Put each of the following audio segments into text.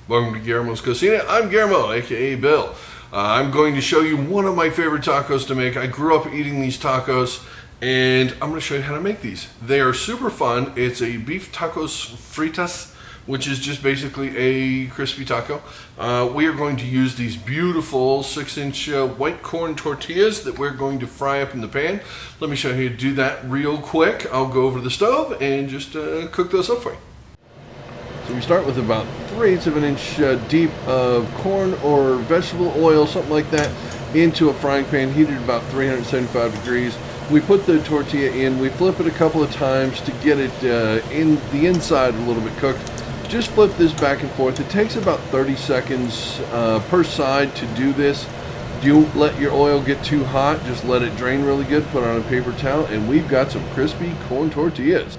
Welcome to Guillermo's Cocina. I'm Guillermo, aka Bill. I'm going to show you one of my favorite tacos to make. I grew up eating these tacos, and I'm going to show you how to make these. They are super fun. It's a beef tacos fritas, which is just basically a crispy taco. We are going to use these beautiful 6-inch white corn tortillas that we're going to fry up in the pan. Let me show you how to do that real quick. I'll go over to the stove and just cook those up for you. So we start with about 3/8 of an inch deep of corn or vegetable oil, something like that, into a frying pan heated about 375 degrees. We put the tortilla in, we flip it a couple of times to get it in the inside a little bit cooked. Just flip this back and forth. It takes about 30 seconds per side to do this. Don't let your oil get too hot, just let it drain really good, put it on a paper towel, and we've got some crispy corn tortillas.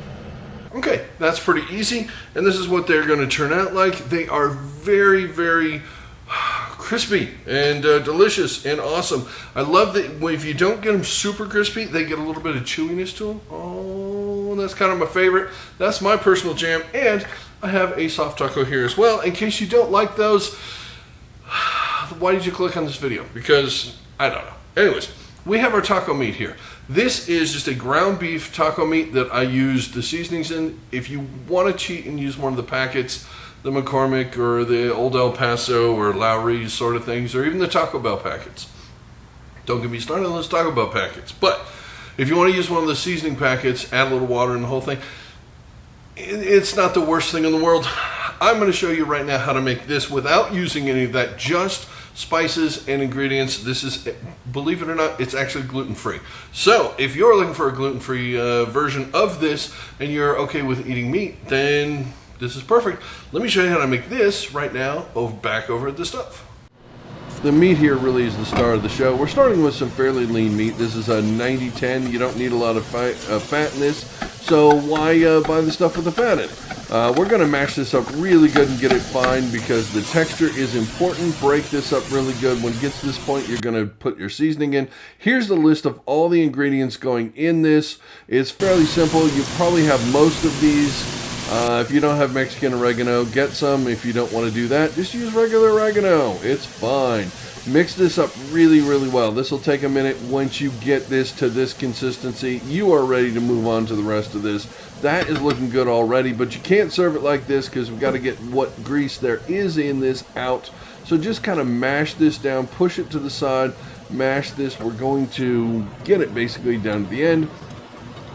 Okay, that's pretty easy, and this is what they're going to turn out like. They are very, very crispy and delicious and awesome. I love that if you don't get them super crispy, they get a little bit of chewiness to them. Oh, that's kind of my favorite. That's my personal jam, and I have a soft taco here as well. In case you don't like those, why did you click on this video? Because, I don't know. Anyways, we have our taco meat here. This is just a ground beef taco meat that I use the seasonings in. If you want to cheat and use one of the packets, the McCormick or the Old El Paso or Lowry's sort of things, or even the Taco Bell packets. Don't get me started on those Taco Bell packets. But if you want to use one of the seasoning packets, add a little water in the whole thing, it's not the worst thing in the world. I'm going to show you right now how to make this without using any of that, just spices and ingredients. This is, believe it or not, it's actually gluten-free. So if you're looking for a gluten-free version of this and you're okay with eating meat, then this is perfect. Let me show you how to make this right now back over at the stove. The meat here really is the star of the show. We're starting with some fairly lean meat. This is a 90-10. You don't need a lot of fat in this, so why buy the stuff with the fat in it? We're going to mash this up really good and get it fine because the texture is important. Break this up really good. When it gets to this point, you're going to put your seasoning in. Here's the list of all the ingredients going in this. It's fairly simple. You probably have most of these. If you don't have Mexican oregano, get some. If you don't want to do that, just use regular oregano. It's fine. Mix this up really, really well. This will take a minute. Once you get this to this consistency, you are ready to move on to the rest of this. That is looking good already, but you can't serve it like this because we've got to get what grease there is in this out. So just kind of mash this down, push it to the side, mash this. We're going to get it basically down to the end.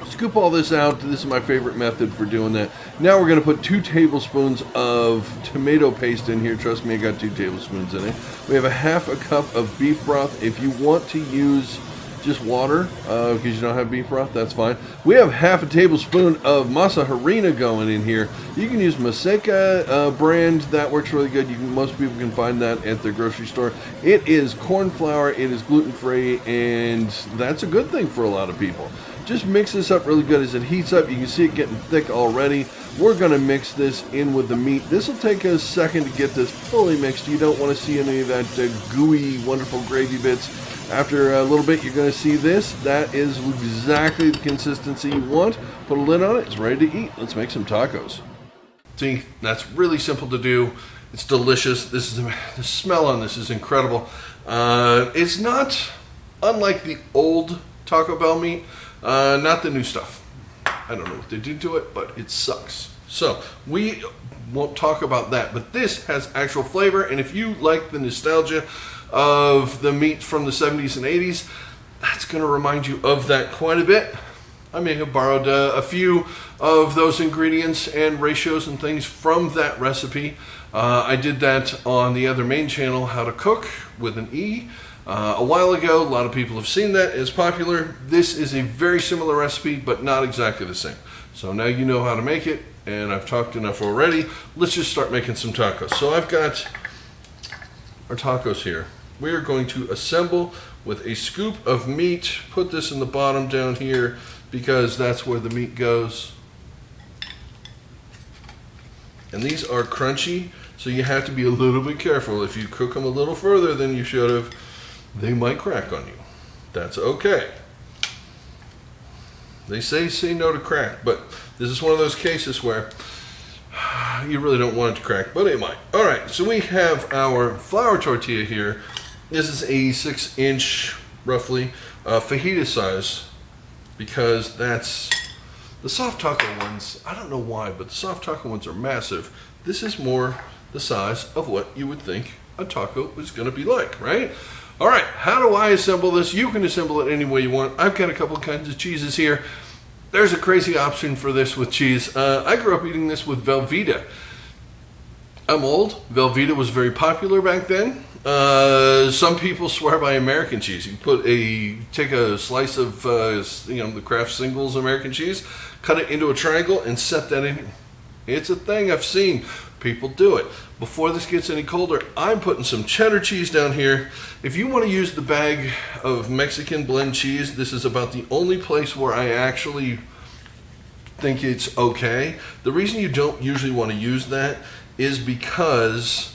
Scoop all this out. This is my favorite method for doing that. Now we're going to put 2 tablespoons of tomato paste in here. Trust me, I got 2 tablespoons in it. We have a 1/2 cup of beef broth. If you want to use just water because you don't have beef broth, that's fine. We have 1/2 tablespoon of masa harina going in here. You can use Maseca brand. That works really good. Most people can find that at the grocery store. It is corn flour. It is gluten-free, and that's a good thing for a lot of people. Just mix this up really good. As it heats up, you can see it getting thick already. We're going to mix this in with the meat. This will take a second to get this fully mixed. You don't want to see any of that gooey, wonderful gravy bits. After a little bit, you're going to see this. That is exactly the consistency you want. Put a lid on it. It's ready to eat. Let's make some tacos. See, that's really simple to do. It's delicious. The smell on this is incredible. It's not unlike the old Taco Bell meat. Not the new stuff. I don't know what they did to it, but it sucks. So we won't talk about that, but this has actual flavor, and if you like the nostalgia of the meat from the 70s and 80s, that's going to remind you of that quite a bit. I may have borrowed a few of those ingredients and ratios and things from that recipe. I did that on the other main channel, How to Cook with an E. A while ago. A lot of people have seen that. It's popular. This is a very similar recipe, but not exactly the same. So now you know how to make it, and I've talked enough already. Let's just start making some tacos. So I've got our tacos here. We are going to assemble with a scoop of meat. Put this in the bottom down here because that's where the meat goes. And these are crunchy, so you have to be a little bit careful. If you cook them a little further than you should have, they might crack on you. That's okay. They say no to crack, but this is one of those cases where you really don't want it to crack, but it might. All right, so we have our flour tortilla here. This is a 6-inch, roughly, fajita size, because that's the soft taco ones. I don't know why, but the soft taco ones are massive. This is more the size of what you would think a taco is going to be like, right? All right, how do I assemble this? You can assemble it any way you want. I've got a couple kinds of cheeses here. There's a crazy option for this with cheese. I grew up eating this with Velveeta. I'm old. Velveeta was very popular back then. Some people swear by American cheese. You take a slice of the Kraft Singles American cheese, cut it into a triangle, and set that in. It's a thing. I've seen people do it. Before this gets any colder, I'm putting some cheddar cheese down here. If you want to use the bag of Mexican blend cheese, this is about the only place where I actually think it's okay. The reason you don't usually want to use that is because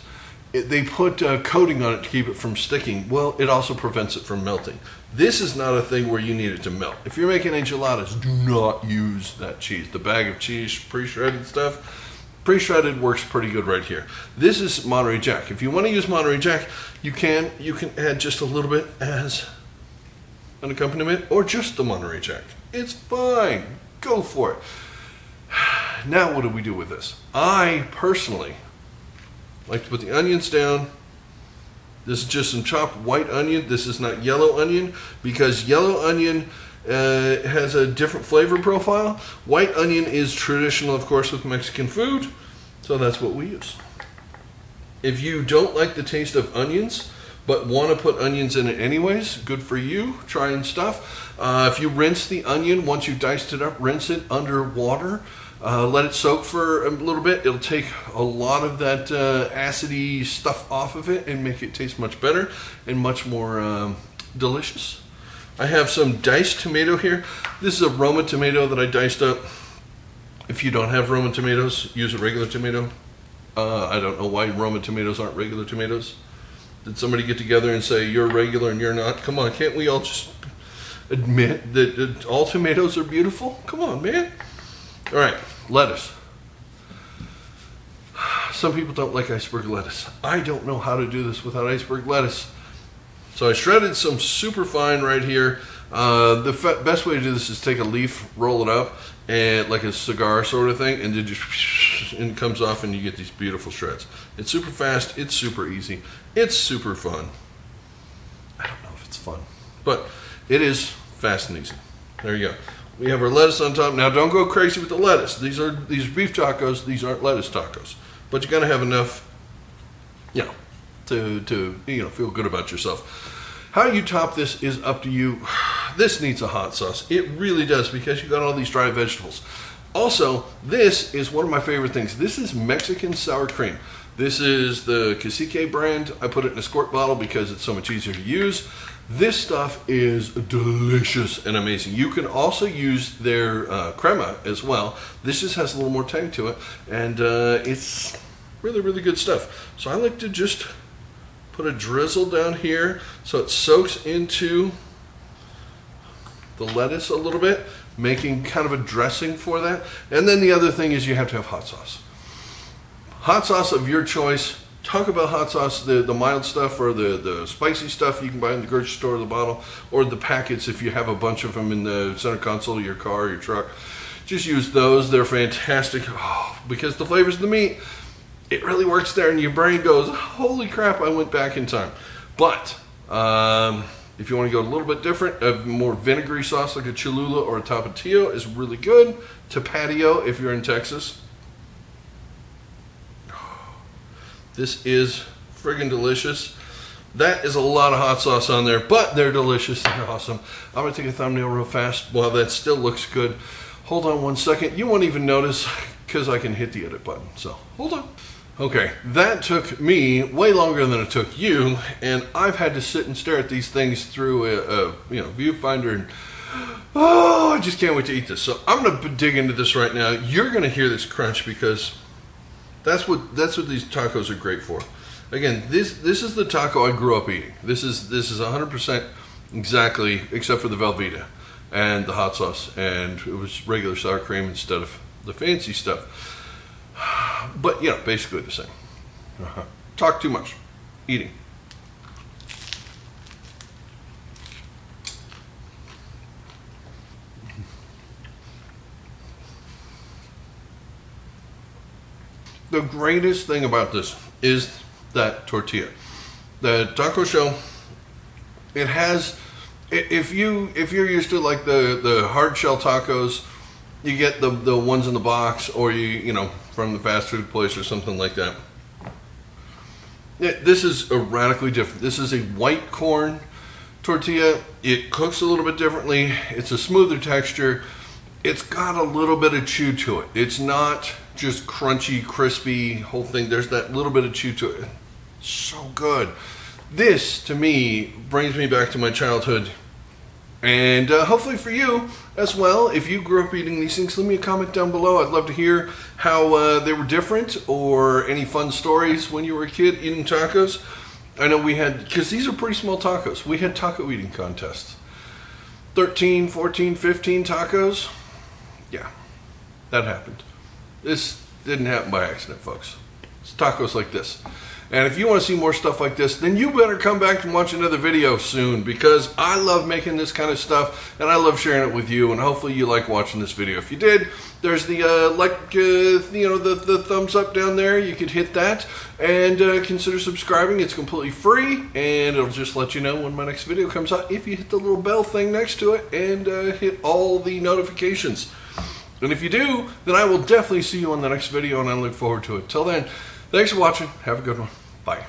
they put a coating on it to keep it from sticking. Well, it also prevents it from melting. This is not a thing where you need it to melt. If you're making enchiladas, do not use that cheese. The bag of cheese, pre-shredded stuff, pre-shredded works pretty good right here. This is Monterey Jack. If you want to use Monterey Jack, you can add just a little bit as an accompaniment, or just the Monterey Jack. It's fine. Go for it. Now what do we do with this? I personally like to put the onions down. This is just some chopped white onion. This is not yellow onion, because yellow onion has a different flavor profile. White onion is traditional, of course, with Mexican food, so that's what we use. If you don't like the taste of onions, but want to put onions in it anyways, good for you, trying stuff. If you rinse the onion, once you've diced it up, rinse it under water. Let it soak for a little bit. It'll take a lot of that acidy stuff off of it and make it taste much better and much more delicious. I have some diced tomato here. This is a Roma tomato that I diced up. If you don't have Roma tomatoes, use a regular tomato. I don't know why Roma tomatoes aren't regular tomatoes. Did somebody get together and say, you're regular and you're not? Come on, can't we all just admit that all tomatoes are beautiful? Come on, man. All right, lettuce. Some people don't like iceberg lettuce. I don't know how to do this without iceberg lettuce. So I shredded some super fine right here. The best way to do this is take a leaf, roll it up, and like a cigar sort of thing, and then just and it comes off, and you get these beautiful shreds. It's super fast. It's super easy. It's super fun. I don't know if it's fun, but it is fast and easy. There you go. We have our lettuce on top. Now, don't go crazy with the lettuce. These are beef tacos. These aren't lettuce tacos. But you got to have enough, to feel good about yourself. How you top this is up to you. This needs a hot sauce. It really does, because you got all these dry vegetables. Also, this is one of my favorite things. This is Mexican sour cream. This is the Cacique brand. I put it in a squirt bottle because it's so much easier to use. This stuff is delicious and amazing. You can also use their crema as well. This just has a little more tang to it, and it's really, really good stuff. So I like to just put a drizzle down here so it soaks into the lettuce a little bit, making kind of a dressing for that. And then the other thing is you have to have hot sauce. Hot sauce of your choice. Talk about hot sauce, the mild stuff or the spicy stuff you can buy in the grocery store, the bottle, or the packets if you have a bunch of them in the center console of your car or your truck. Just use those. They're fantastic because the flavors of the meat, it really works there, and your brain goes, holy crap, I went back in time. But if you want to go a little bit different, a more vinegary sauce like a Cholula or a Tapatio is really good. Tapatio if you're in Texas. This is friggin' delicious. That is a lot of hot sauce on there, but they're delicious. They're awesome. I'm going to take a thumbnail real fast while that still looks good. Hold on one second. You won't even notice because I can hit the edit button. So hold on. Okay, that took me way longer than it took you, and I've had to sit and stare at these things through a viewfinder, and I just can't wait to eat this. So I'm going to dig into this right now. You're going to hear this crunch because that's what these tacos are great for. Again, this is the taco I grew up eating. This is 100% exactly, except for the Velveeta and the hot sauce, and it was regular sour cream instead of the fancy stuff. But, you know, basically the same. Talk too much. Eating. The greatest thing about this is that tortilla. The taco shell, it has, if you're used to like the hard shell tacos, you get the ones in the box, or you know, from the fast food place or something like that. This is a radically different. This is a white corn tortilla. It cooks a little bit differently. It's a smoother texture. It's got a little bit of chew to it. It's not just crunchy, crispy, whole thing. There's that little bit of chew to it. So good. This, to me, brings me back to my childhood. And hopefully for you as well, if you grew up eating these things, leave me a comment down below. I'd love to hear how they were different, or any fun stories when you were a kid eating tacos. I know we had, because these are pretty small tacos, we had taco eating contests. 13, 14, 15 tacos. Yeah, that happened. This didn't happen by accident, folks. It's tacos like this. And if you want to see more stuff like this, then you better come back and watch another video soon, because I love making this kind of stuff and I love sharing it with you, and hopefully you like watching this video. If you did, there's the the thumbs up down there. You could hit that and consider subscribing. It's completely free, and it'll just let you know when my next video comes out if you hit the little bell thing next to it and hit all the notifications. And if you do, then I will definitely see you on the next video, and I look forward to it. Till then, thanks for watching. Have a good one. Bye.